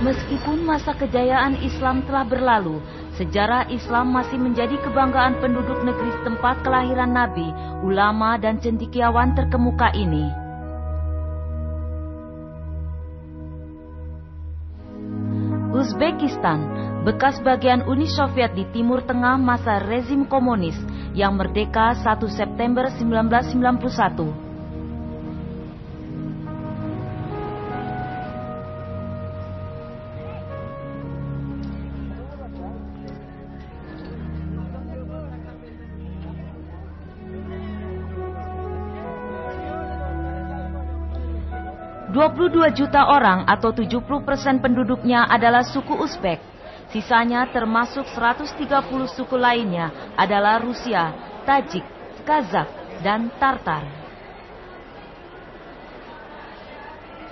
Meskipun masa kejayaan Islam telah berlalu, sejarah Islam masih menjadi kebanggaan penduduk negeri setempat kelahiran Nabi, ulama dan cendekiawan terkemuka ini. Uzbekistan, bekas bagian Uni Soviet di Timur Tengah masa rezim komunis yang merdeka 1 September 1991. 22 juta orang atau 70% penduduknya adalah suku Uzbek. Sisanya termasuk 130 suku lainnya adalah Rusia, Tajik, Kazakh, dan Tartar.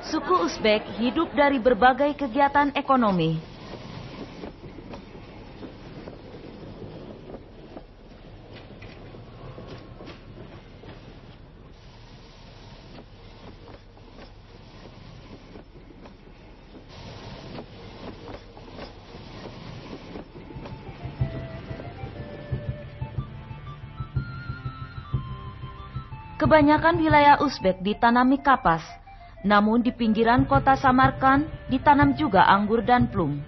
Suku Uzbek hidup dari berbagai kegiatan ekonomi. Kebanyakan wilayah Uzbek ditanami kapas, namun di pinggiran kota Samarkand ditanam juga anggur dan plum.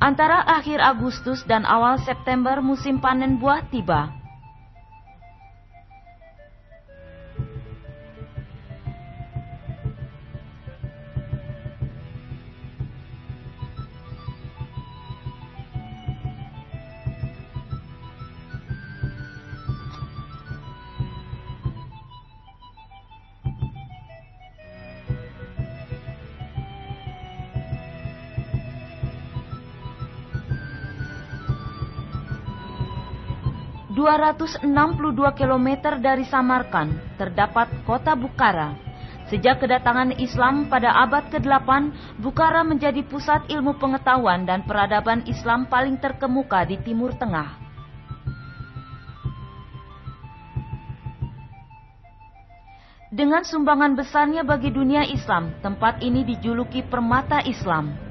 Antara akhir Agustus dan awal September musim panen buah tiba. ...262 km dari Samarkand terdapat kota Bukhara. Sejak kedatangan Islam pada abad ke-8, Bukhara menjadi pusat ilmu pengetahuan dan peradaban Islam paling terkemuka di Timur Tengah. Dengan sumbangan besarnya bagi dunia Islam, tempat ini dijuluki Permata Islam.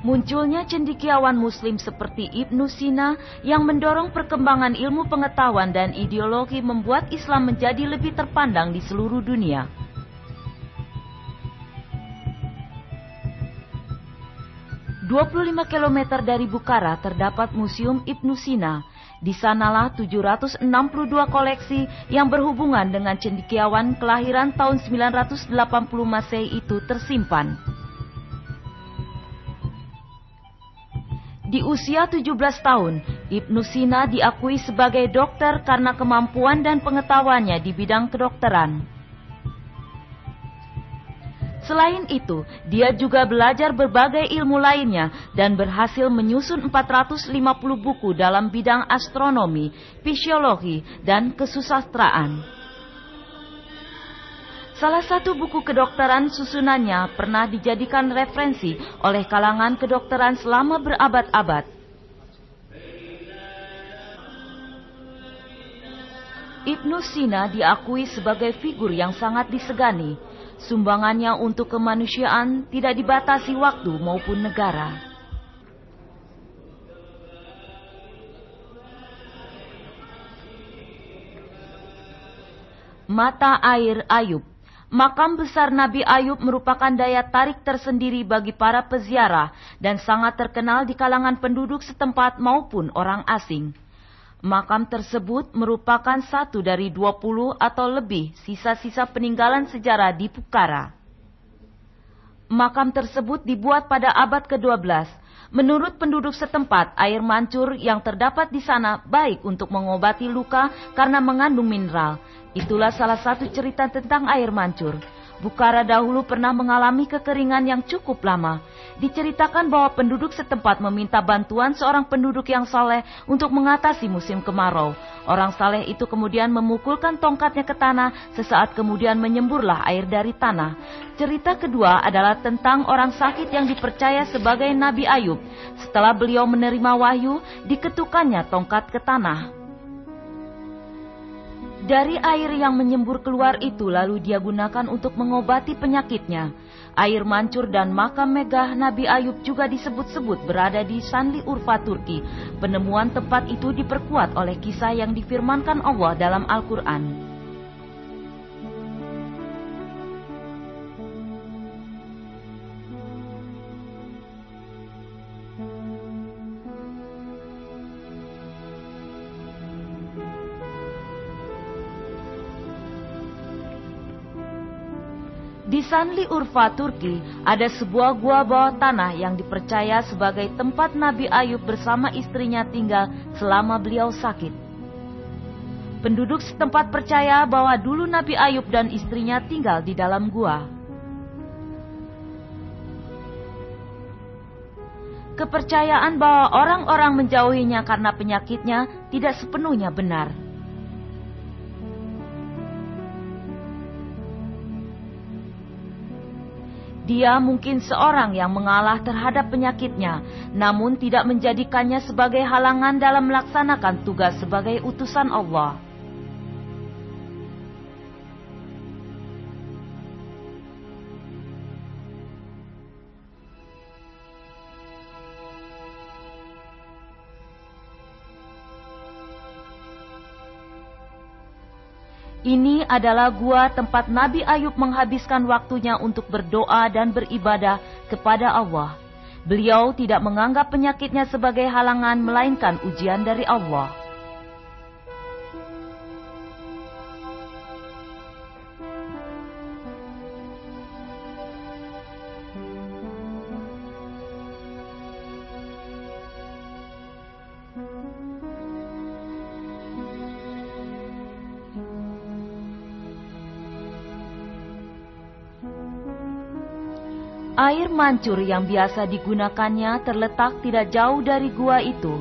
Munculnya cendekiawan muslim seperti Ibnu Sina yang mendorong perkembangan ilmu pengetahuan dan ideologi membuat Islam menjadi lebih terpandang di seluruh dunia. ...25 km dari Bukhara terdapat Museum Ibnu Sina. Di sanalah 762 koleksi yang berhubungan dengan cendekiawan kelahiran tahun 980 Masehi itu tersimpan. Di usia 17 tahun, Ibnu Sina diakui sebagai dokter karena kemampuan dan pengetahuannya di bidang kedokteran. Selain itu, dia juga belajar berbagai ilmu lainnya dan berhasil menyusun 450 buku dalam bidang astronomi, fisiologi, dan kesusastraan. Salah satu buku kedokteran susunannya pernah dijadikan referensi oleh kalangan kedokteran selama berabad-abad. Ibnu Sina diakui sebagai figur yang sangat disegani. Sumbangannya untuk kemanusiaan tidak dibatasi waktu maupun negara. Mata air Ayub. Makam besar Nabi Ayub merupakan daya tarik tersendiri bagi para peziarah dan sangat terkenal di kalangan penduduk setempat maupun orang asing. Makam tersebut merupakan satu dari 20 atau lebih sisa-sisa peninggalan sejarah di Bukhara. Makam tersebut dibuat pada abad ke-12. Menurut penduduk setempat, air mancur yang terdapat di sana baik untuk mengobati luka karena mengandung mineral. Itulah salah satu cerita tentang air mancur. Bukhara dahulu pernah mengalami kekeringan yang cukup lama. Diceritakan bahwa penduduk setempat meminta bantuan seorang penduduk yang saleh untuk mengatasi musim kemarau. Orang saleh itu kemudian memukulkan tongkatnya ke tanah, sesaat kemudian menyemburlah air dari tanah. Cerita kedua adalah tentang orang sakit yang dipercaya sebagai Nabi Ayub. Setelah beliau menerima wahyu, diketukannya tongkat ke tanah. Dari air yang menyembur keluar itu lalu dia gunakan untuk mengobati penyakitnya. Air mancur dan makam megah Nabi Ayub juga disebut-sebut berada di Sanli Urfa, Turki. Penemuan tempat itu diperkuat oleh kisah yang difirmankan Allah dalam Al-Quran. Di Sanli Urfa, Turki, ada sebuah gua bawah tanah yang dipercaya sebagai tempat Nabi Ayub bersama istrinya tinggal selama beliau sakit. Penduduk setempat percaya bahwa dulu Nabi Ayub dan istrinya tinggal di dalam gua. Kepercayaan bahwa orang-orang menjauhinya karena penyakitnya tidak sepenuhnya benar. Dia mungkin seorang yang mengalah terhadap penyakitnya, namun tidak menjadikannya sebagai halangan dalam melaksanakan tugas sebagai utusan Allah. Ini adalah gua tempat Nabi Ayub menghabiskan waktunya untuk berdoa dan beribadah kepada Allah. Beliau tidak menganggap penyakitnya sebagai halangan, melainkan ujian dari Allah. Air mancur yang biasa digunakannya terletak tidak jauh dari gua itu.